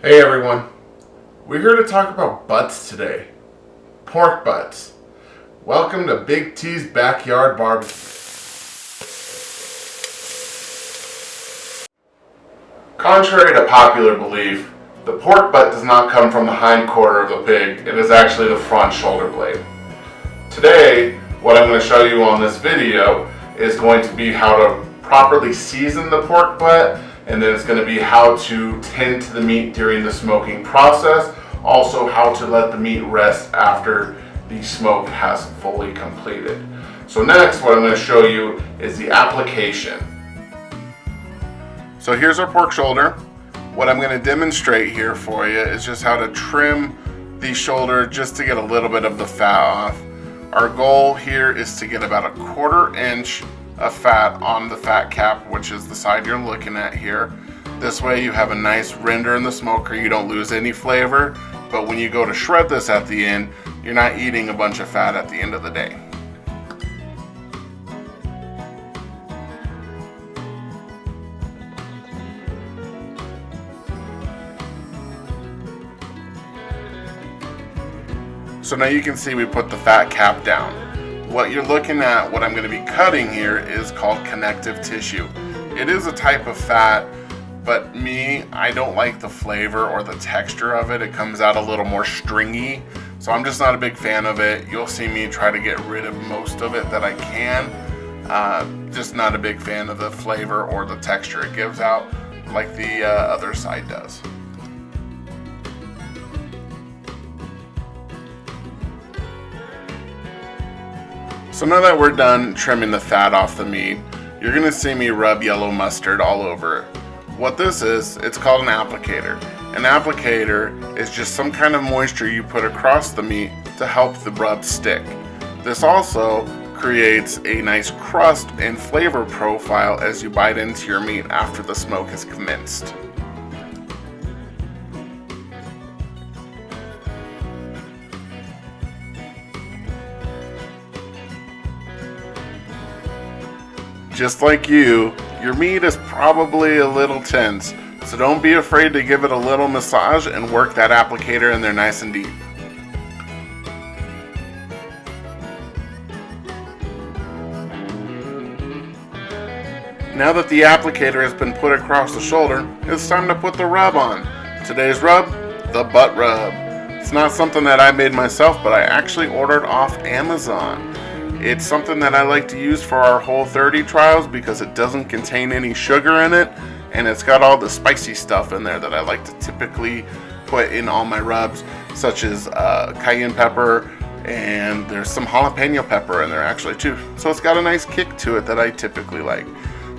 Hey everyone, we're here to talk about butts today. Pork butts. Welcome to Big T's Backyard Barbecue. Contrary to popular belief, the pork butt does not come from the hind quarter of the pig, it is actually the front shoulder blade. Today, what I'm going to show you on this video is going to be how to properly season the pork butt, and then it's going to be how to tend to the meat during the smoking process, also how to let the meat rest after the smoke has fully completed. So next, what I'm going to show you is the application. So here's our pork shoulder. What I'm going to demonstrate here for you is just how to trim the shoulder just to get a little bit of the fat off. Our goal here is to get about a 1/4 inch of fat on the fat cap, which is the side you're looking at here. This way you have a nice render in the smoker, you don't lose any flavor, but when you go to shred this at the end, you're not eating a bunch of fat at the end of the day. So now you can see we put the fat cap down. What you're looking at, what I'm going to be cutting here, is called connective tissue. It is a type of fat, but I don't like the flavor or the texture of it. It comes out a little more stringy, so I'm just not a big fan of it. You'll see me try to get rid of most of it that I can. Just not a big fan of the flavor or the texture it gives out like the other side does. So now that we're done trimming the fat off the meat, you're going to see me rub yellow mustard all over it. What this is, it's called an applicator. An applicator is just some kind of moisture you put across the meat to help the rub stick. This also creates a nice crust and flavor profile as you bite into your meat after the smoke has commenced. Just like your meat is probably a little tense, so don't be afraid to give it a little massage and work that applicator in there nice and deep. Now that the applicator has been put across the shoulder, it's time to put the rub on. Today's rub, the butt rub. It's not something that I made myself, but I actually ordered off Amazon. It's something that I like to use for our Whole30 trials because it doesn't contain any sugar in it, and it's got all the spicy stuff in there that I like to typically put in all my rubs, such as cayenne pepper, and there's some jalapeno pepper in there actually too. So it's got a nice kick to it that I typically like.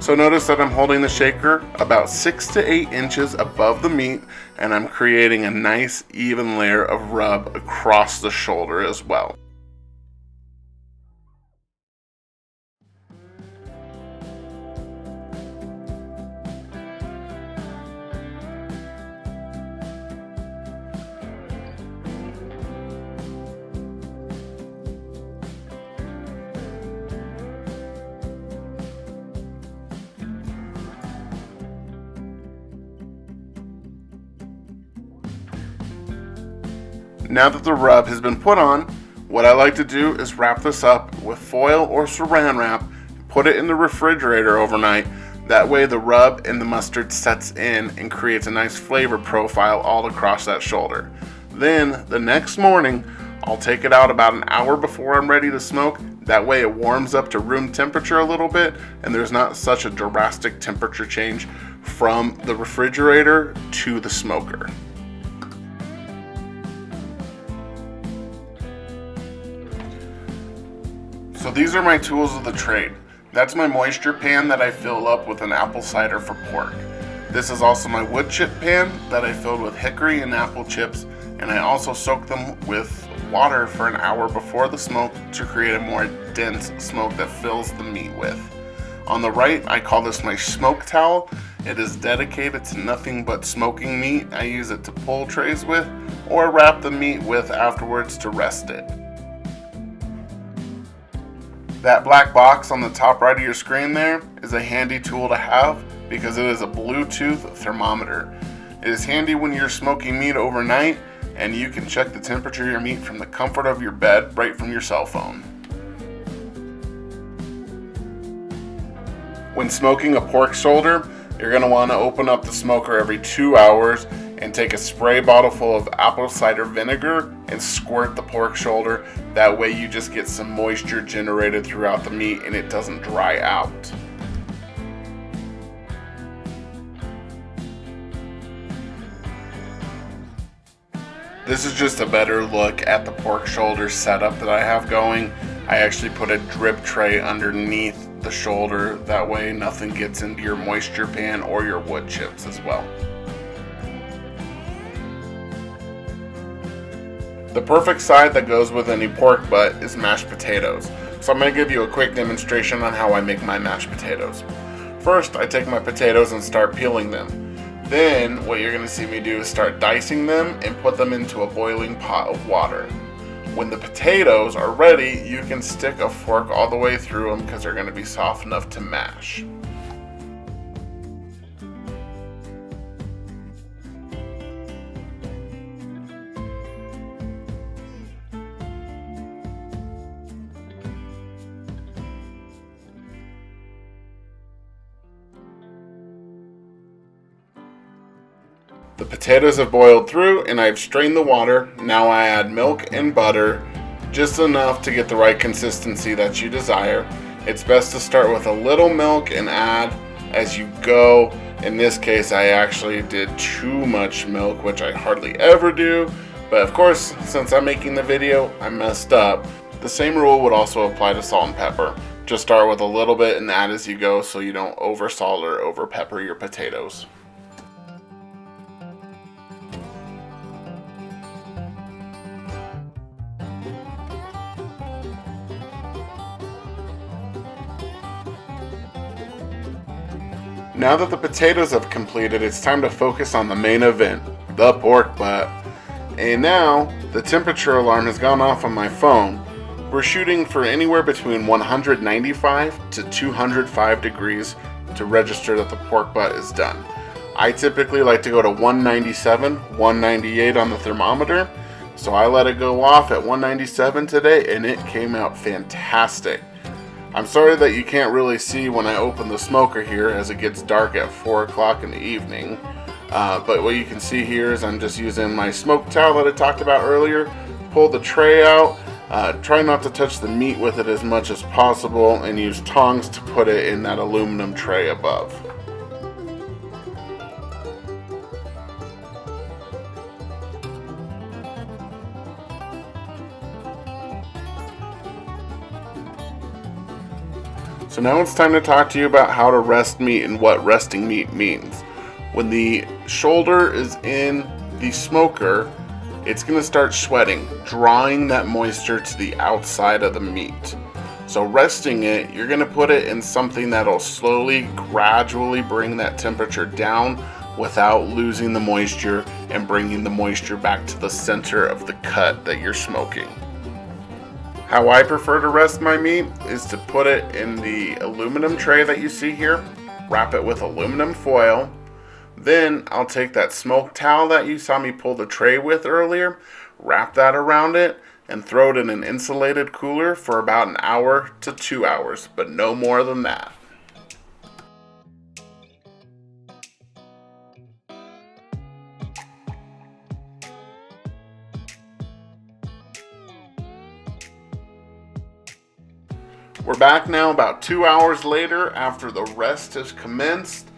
So notice that I'm holding the shaker about 6 to 8 inches above the meat, and I'm creating a nice even layer of rub across the shoulder as well. Now that the rub has been put on, what I like to do is wrap this up with foil or saran wrap, put it in the refrigerator overnight. That way the rub and the mustard sets in and creates a nice flavor profile all across that shoulder. Then the next morning, I'll take it out about an hour before I'm ready to smoke. That way it warms up to room temperature a little bit, and there's not such a drastic temperature change from the refrigerator to the smoker. So these are my tools of the trade. That's my moisture pan that I fill up with an apple cider for pork. This is also my wood chip pan that I filled with hickory and apple chips, and I also soak them with water for an hour before the smoke to create a more dense smoke that fills the meat with. On the right, I call this my smoke towel. It is dedicated to nothing but smoking meat. I use it to pull trays with or wrap the meat with afterwards to rest it. That black box on the top right of your screen there is a handy tool to have because it is a Bluetooth thermometer. It is handy when you're smoking meat overnight, and you can check the temperature of your meat from the comfort of your bed right from your cell phone. When smoking a pork shoulder, you're going to want to open up the smoker every 2 hours and take a spray bottle full of apple cider vinegar and squirt the pork shoulder. That way you just get some moisture generated throughout the meat and it doesn't dry out. This is just a better look at the pork shoulder setup that I have going. I actually put a drip tray underneath the shoulder, that way nothing gets into your moisture pan or your wood chips as well. The perfect side that goes with any pork butt is mashed potatoes. So I'm going to give you a quick demonstration on how I make my mashed potatoes. First, I take my potatoes and start peeling them. Then what you're going to see me do is start dicing them and put them into a boiling pot of water. When the potatoes are ready, you can stick a fork all the way through them because they're going to be soft enough to mash. The potatoes have boiled through and I've strained the water. Now I add milk and butter, just enough to get the right consistency that you desire. It's best to start with a little milk and add as you go. In this case, I actually did too much milk, which I hardly ever do. But of course, since I'm making the video, I messed up. The same rule would also apply to salt and pepper. Just start with a little bit and add as you go so you don't over salt or over pepper your potatoes. Now that the potatoes have completed, it's time to focus on the main event, the pork butt. And now, the temperature alarm has gone off on my phone. We're shooting for anywhere between 195 to 205 degrees to register that the pork butt is done. I typically like to go to 197, 198 on the thermometer, so I let it go off at 197 today and it came out fantastic. I'm sorry that you can't really see when I open the smoker here as it gets dark at 4 o'clock in the evening. But what you can see here is I'm just using my smoke towel that I talked about earlier. Pull the tray out. Try not to touch the meat with it as much as possible and use tongs to put it in that aluminum tray above. So now it's time to talk to you about how to rest meat and what resting meat means. When the shoulder is in the smoker, it's going to start sweating, drawing that moisture to the outside of the meat. So resting it, you're going to put it in something that'll slowly, gradually bring that temperature down without losing the moisture and bringing the moisture back to the center of the cut that you're smoking. How I prefer to rest my meat is to put it in the aluminum tray that you see here, wrap it with aluminum foil, then I'll take that smoke towel that you saw me pull the tray with earlier, wrap that around it, and throw it in an insulated cooler for about an hour to 2 hours, but no more than that. We're back now about 2 hours later after the rest has commenced,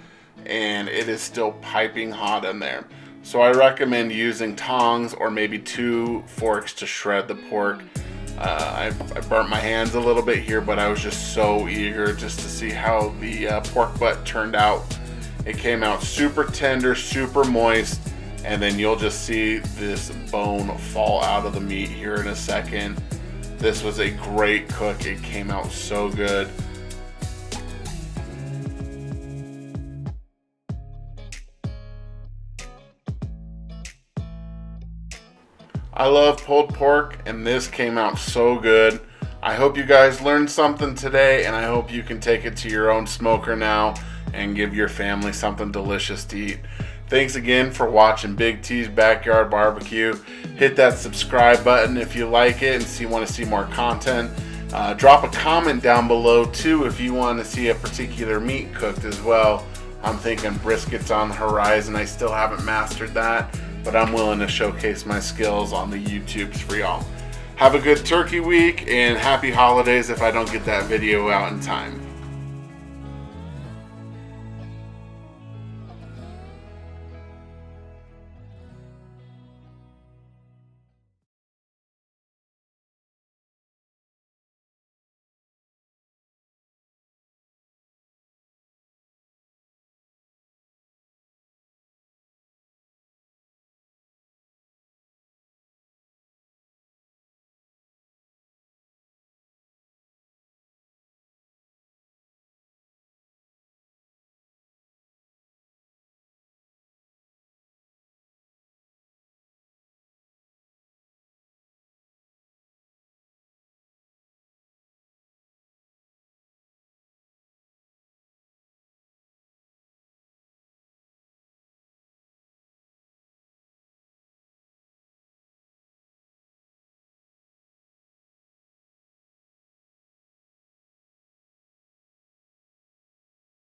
and it is still piping hot in there. So I recommend using tongs or maybe 2 forks to shred the pork. I burnt my hands a little bit here, but I was just so eager just to see how the pork butt turned out. It came out super tender, super moist, and then you'll just see this bone fall out of the meat here in a second. This was a great cook. It came out so good. I love pulled pork, and this came out so good. I hope you guys learned something today, and I hope you can take it to your own smoker now and give your family something delicious to eat. Thanks again for watching Big T's Backyard Barbecue. Hit that subscribe button if you like it and want to see more content. Drop a comment down below too if you want to see a particular meat cooked as well. I'm thinking brisket's on the horizon. I still haven't mastered that, but I'm willing to showcase my skills on the YouTubes for y'all. Have a good turkey week and happy holidays if I don't get that video out in time.